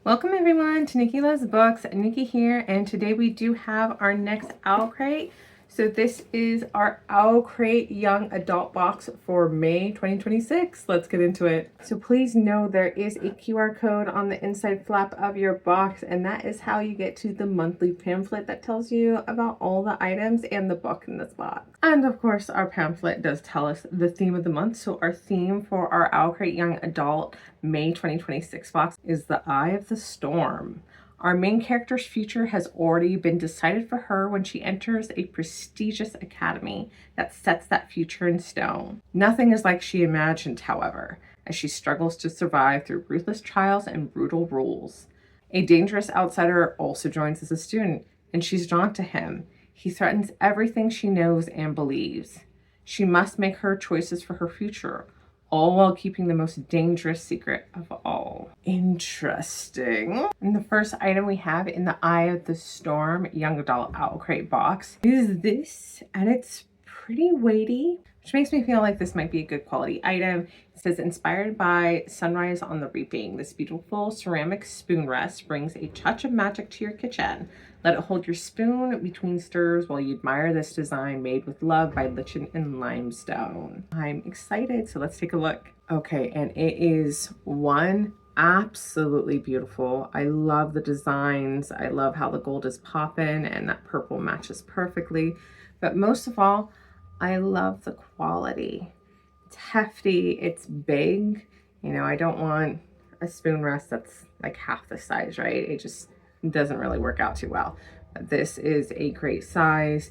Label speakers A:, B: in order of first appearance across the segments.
A: Welcome everyone to Nikki Loves Books. Nikki here, and today we do have our next OwlCrate. So this is our OwlCrate Young Adult box for May 2026. Let's get into it. So please know there is a QR code on the inside flap of your box, and that is how you get to the monthly pamphlet that tells you about all the items and the book in this box. And of course, our pamphlet does tell us the theme of the month. So our theme for our OwlCrate Young Adult May 2026 box is the Eye of the Storm. Our main character's future has already been decided for her when she enters a prestigious academy that sets that future in stone. Nothing is like she imagined, however, as she struggles to survive through ruthless trials and brutal rules. A dangerous outsider also joins as a student, and she's drawn to him. He threatens everything she knows and believes. She must make her choices for her future, all while keeping the most dangerous secret of all. Interesting. And the first item we have in the Eye of the Storm Young Adult OwlCrate box is this, and it's pretty weighty, which makes me feel like this might be a good quality item. It says, inspired by Sunrise on the Reaping, this beautiful ceramic spoon rest brings a touch of magic to your kitchen. Let it hold your spoon between stirs while you admire this design made with love by lichen and limestone. I'm excited, so let's take a look. Okay, and it is one absolutely beautiful. I love the designs. I love how the gold is popping and that purple matches perfectly. But most of all, I love the quality. It's hefty, it's big. You know, I don't want a spoon rest that's like half the size, right? It just doesn't really work out too well. But this is a great size.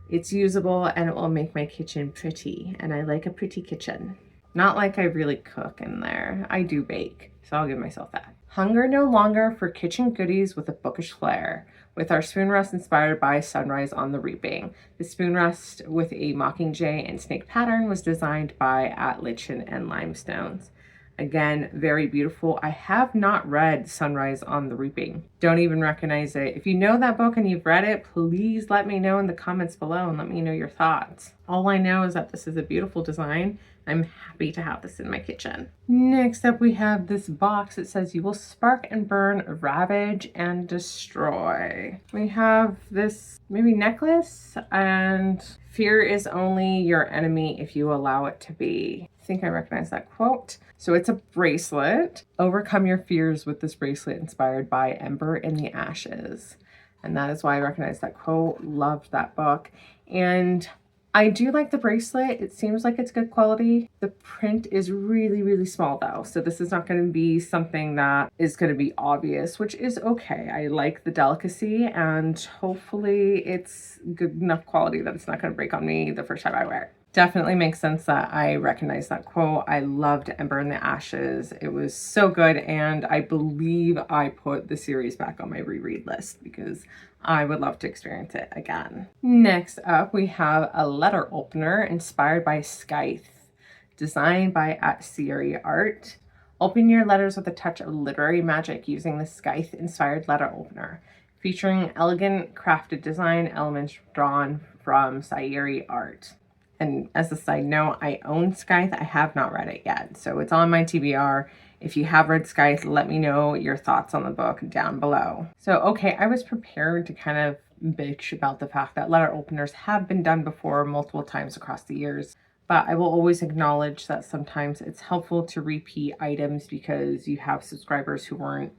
A: It's usable and it will make my kitchen pretty. And I like a pretty kitchen. Not like I really cook in there. I do bake, so I'll give myself that. Hunger no longer for kitchen goodies with a bookish flair. With our spoon rest inspired by Sunrise on the Reaping. The spoon rest with a mockingjay and snake pattern was designed by lichen and limestones. Again, very beautiful. I have not read Sunrise on the Reaping. Don't even recognize it. If you know that book and you've read it, please let me know in the comments below and let me know your thoughts. All I know is that this is a beautiful design. I'm happy to have this in my kitchen. Next up, we have this box. It says, you will spark and burn, ravage and destroy. We have this maybe necklace, and fear is only your enemy if you allow it to be. I think I recognize that quote. So it's a bracelet. Overcome your fears with this bracelet inspired by Ember in the Ashes. And that is why I recognize that quote. Loved that book. And I do like the bracelet. It seems like it's good quality. The print is really, really small though. So this is not going to be something that is going to be obvious, which is okay. I like the delicacy, and hopefully it's good enough quality that it's not going to break on me the first time I wear it. Definitely makes sense that I recognize that quote. I loved Ember in the Ashes. It was so good, and I believe I put the series back on my reread list because I would love to experience it again. Next up, we have a letter opener inspired by Scythe, designed by @Sierra Art. Open your letters with a touch of literary magic using the Scythe-inspired letter opener, featuring elegant crafted design elements drawn from Sierra Art. And as a side note, I own Scythe. I have not read it yet, so it's on my TBR. If you have read Scythe, let me know your thoughts on the book down below. So, okay, I was prepared to kind of bitch about the fact that letter openers have been done before multiple times across the years, but I will always acknowledge that sometimes it's helpful to repeat items because you have subscribers who weren't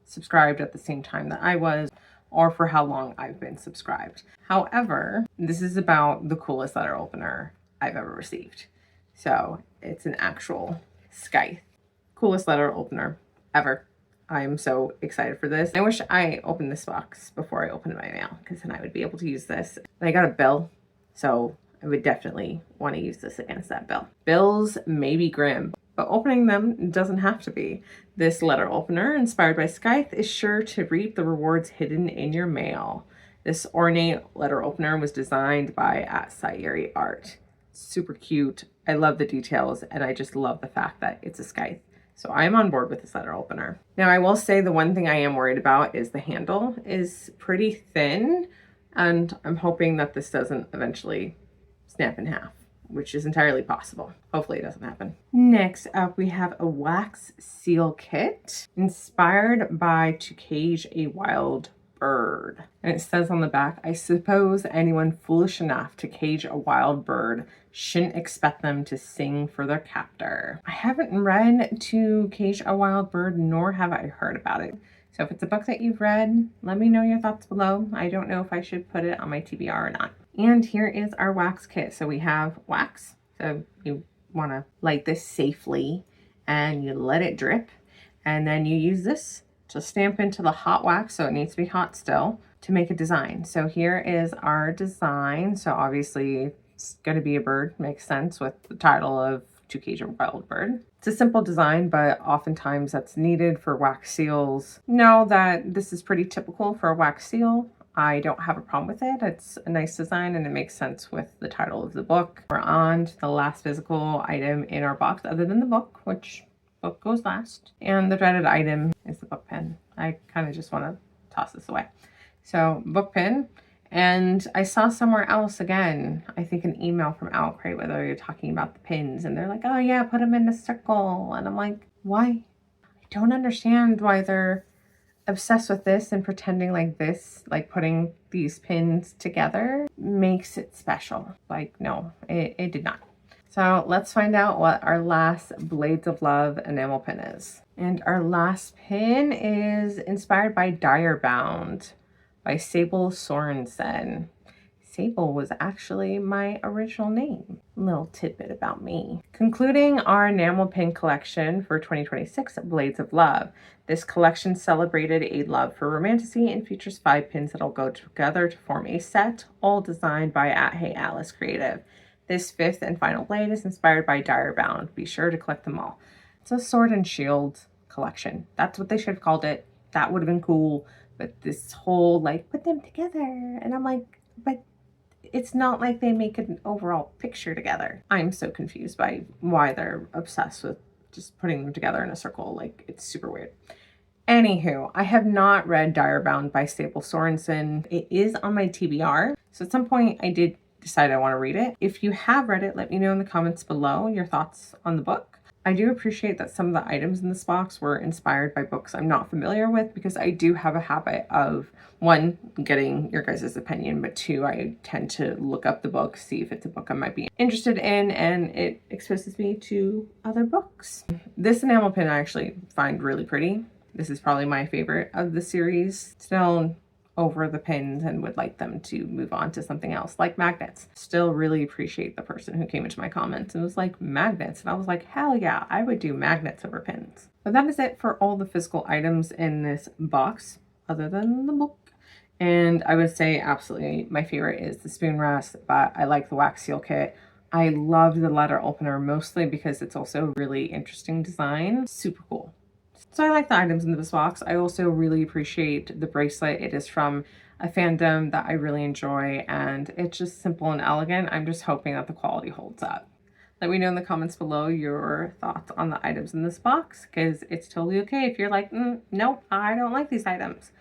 A: subscribed at the same time that I was, or for how long I've been subscribed. However, this is about the coolest letter opener I've ever received. So it's an actual Scythe. Coolest letter opener ever. I'm so excited for this. I wish I opened this box before I opened my mail, because then I would be able to use this. And I got a bill, so I would definitely want to use this against that bill. Bills may be grim, but opening them doesn't have to be. This letter opener, inspired by Scythe, is sure to reap the rewards hidden in your mail. This ornate letter opener was designed by @Sierra Art. Super cute. I love the details, and I just love the fact that it's a Scythe. So I'm on board with this letter opener. Now, I will say the one thing I am worried about is the handle is pretty thin, and I'm hoping that this doesn't eventually snap in half. which is entirely possible. Hopefully it doesn't happen. Next up, we have a wax seal kit inspired by To Cage a Wild Bird. And it says on the back, I suppose anyone foolish enough to cage a wild bird shouldn't expect them to sing for their captor. I haven't read To Cage a Wild Bird, nor have I heard about it. So if it's a book that you've read, let me know your thoughts below. I don't know if I should put it on my TBR or not. And here is our wax kit. So we have wax. So you want to light this safely and you let it drip. And then you use this to stamp into the hot wax. So it needs to be hot still to make a design. So here is our design. So obviously it's going to be a bird. Makes sense with the title of To Cage a Wild Bird. It's a simple design, but oftentimes that's needed for wax seals. Know that this is pretty typical for a wax seal. I don't have a problem with it. It's a nice design and it makes sense with the title of the book. We're on to the last physical item in our box other than the book, which book goes last. And the dreaded item is the book pen. I kind of just want to toss this away. So book pen. And I saw somewhere else again, I think an email from OwlCrate where they were talking about the pins and they're like, oh yeah, put them in a circle. And I'm like, why? I don't understand why they're obsessed with this and pretending like this, like putting these pins together makes it special. Like, no, it did not. So let's find out what our last Blades of Love enamel pin is. And our last pin is inspired by Dire Bound by Sable Sorensen. Sable was actually my original name. Little tidbit about me. Concluding our enamel pin collection for 2026, Blades of Love. This collection celebrated a love for romantasy and features 5 pins that'll go together to form a set, all designed by @HeyAlice Creative. This 5th and final blade is inspired by Dire Bound. Be sure to collect them all. It's a sword and shield collection. That's what they should have called it. That would have been cool. But this whole, like, put them together. And I'm like, but it's not like they make an overall picture together. I'm so confused by why they're obsessed with just putting them together in a circle. Like, it's super weird. Anywho, I have not read Dire Bound by Sable Sorensen. It is on my TBR. So at some point I did decide I want to read it. If you have read it, let me know in the comments below your thoughts on the book. I do appreciate that some of the items in this box were inspired by books I'm not familiar with, because I do have a habit of, 1, getting your guys' opinion, but 2, I tend to look up the book, see if it's a book I might be interested in, and it exposes me to other books. This enamel pin I actually find really pretty. This is probably my favorite of the series. Still over the pins and would like them to move on to something else, like magnets. Still really appreciate the person who came into my comments and was like, magnets. And I was like, hell yeah, I would do magnets over pins. But that is it for all the physical items in this box, other than the book. And I would say absolutely my favorite is the spoon rest, but I like the wax seal kit. I love the letter opener mostly because it's also a really interesting design. Super cool. So I like the items in this box. I also really appreciate the bracelet. It is from a fandom that I really enjoy, and it's just simple and elegant. I'm just hoping that the quality holds up. Let me know in the comments below your thoughts on the items in this box, because it's totally okay if you're like, nope, I don't like these items.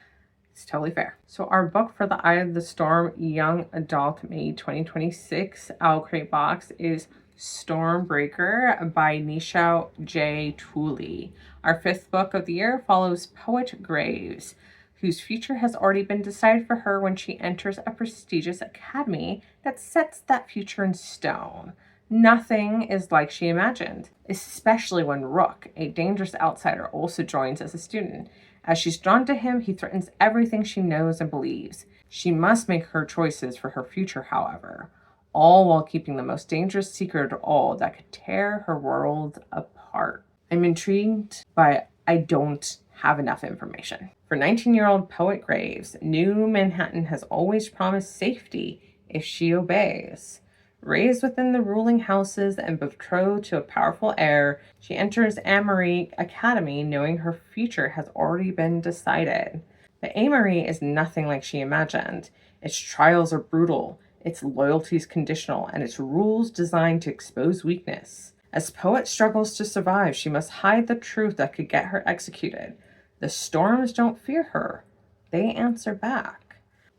A: It's totally fair. So our book for the Eye of the Storm Young Adult May 2026 OwlCrate box is Stormbreaker by Nisha J. Tooley. Our 5th book of the year follows Poet Graves, whose future has already been decided for her when she enters a prestigious academy that sets that future in stone. Nothing is like she imagined, especially when Rook, a dangerous outsider, also joins as a student. As she's drawn to him, he threatens everything she knows and believes. She must make her choices for her future, however, all while keeping the most dangerous secret of all that could tear her world apart. I'm intrigued, but I don't have enough information. For 19-year-old Poet Graves, New Manhattan has always promised safety if she obeys. Raised within the ruling houses and betrothed to a powerful heir, she enters Amory Academy knowing her future has already been decided. The Amory is nothing like she imagined. Its trials are brutal, its loyalties conditional, and its rules designed to expose weakness. As Poet struggles to survive, she must hide the truth that could get her executed. The storms don't fear her. They answer back.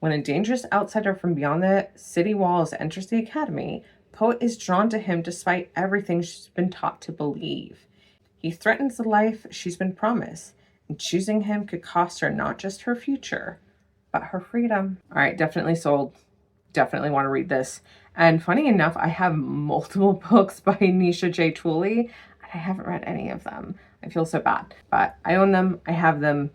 A: When a dangerous outsider from beyond the city walls enters the academy, Poet is drawn to him despite everything she's been taught to believe. He threatens the life she's been promised, and choosing him could cost her not just her future, but her freedom. All right, definitely sold. Definitely want to read this. And funny enough, I have multiple books by Nisha J. Tooley, and I haven't read any of them. I feel so bad, but I own them. I have them.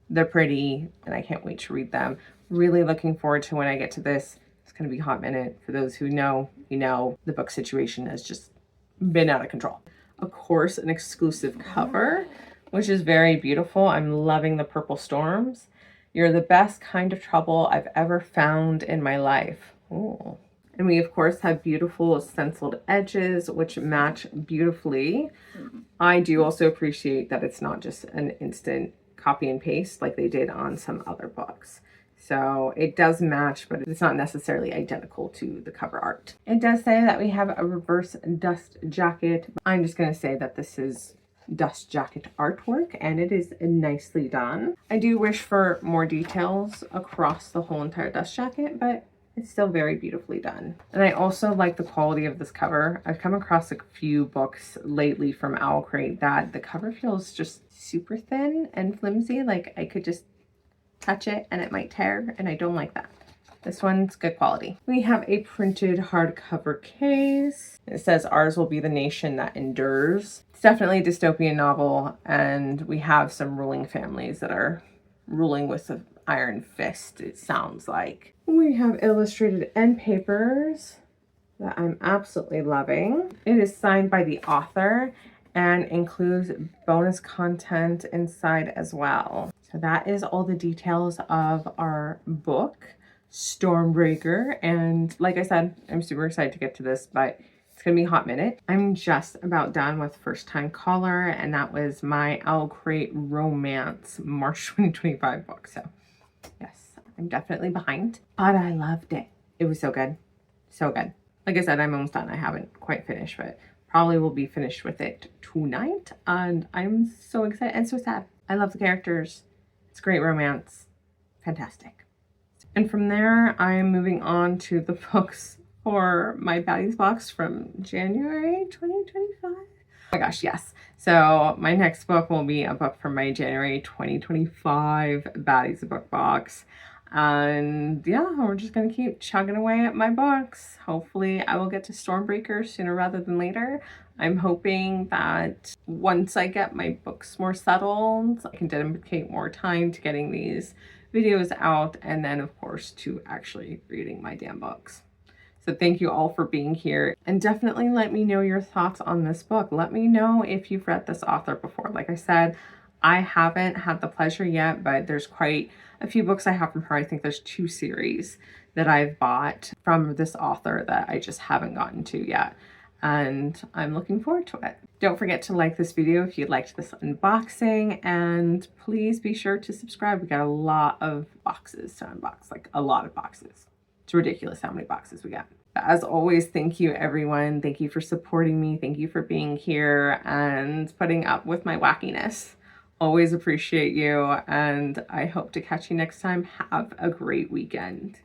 A: They're pretty, and I can't wait to read them. Really looking forward to when I get to this. It's going to be a hot minute. For those who know, you know, the book situation has just been out of control. Of course, an exclusive cover, which is very beautiful. I'm loving the purple storms. You're the best kind of trouble I've ever found in my life. Ooh. And we, of course, have beautiful stenciled edges, which match beautifully. I do also appreciate that it's not just an instant copy and paste like they did on some other books. So it does match, but it's not necessarily identical to the cover art. It does say that we have a reverse dust jacket. I'm just going to say that this is dust jacket artwork, and it is nicely done. I do wish for more details across the whole entire dust jacket, but it's still very beautifully done. And I also like the quality of this cover. I've come across a few books lately from OwlCrate that the cover feels just super thin and flimsy. Like I could just touch it and it might tear, and I don't like that. This one's good quality. We have a printed hardcover case. It says, "Ours will be the nation that endures." It's definitely a dystopian novel, and we have some ruling families that are ruling with an iron fist, it sounds like. We have illustrated end papers that I'm absolutely loving. It is signed by the author and includes bonus content inside as well. So that is all the details of our book, Stormbreaker. And like I said, I'm super excited to get to this, but it's gonna be a hot minute. I'm just about done with First Time Caller, and that was my OwlCrate Romance March 2025 book. So yes, I'm definitely behind, but I loved it. It was so good, so good. Like I said, I'm almost done. I haven't quite finished, but probably will be finished with it tonight. And I'm so excited and so sad. I love the characters. It's great romance. Fantastic. And from there, I'm moving on to the books for my Baddies box from January 2025. Oh my gosh, yes. So my next book will be a book from my January 2025 Baddies book box. And yeah, we're just gonna keep chugging away at my books. Hopefully I will get to Stormbreaker sooner rather than later. I'm hoping that once I get my books more settled, I can dedicate more time to getting these videos out, and then of course to actually reading my damn books. So thank you all for being here, and definitely let me know your thoughts on this book. Let me know if you've read this author before. Like I said, I haven't had the pleasure yet, but there's quite a few books I have from her. I think there's 2 series that I've bought from this author that I just haven't gotten to yet, and I'm looking forward to it. Don't forget to like this video if you liked this unboxing, and please be sure to subscribe. We got a lot of boxes to unbox, like a lot of boxes. It's ridiculous how many boxes we got. As always, thank you everyone. Thank you for supporting me. Thank you for being here and putting up with my wackiness. Always appreciate you, and I hope to catch you next time. Have a great weekend.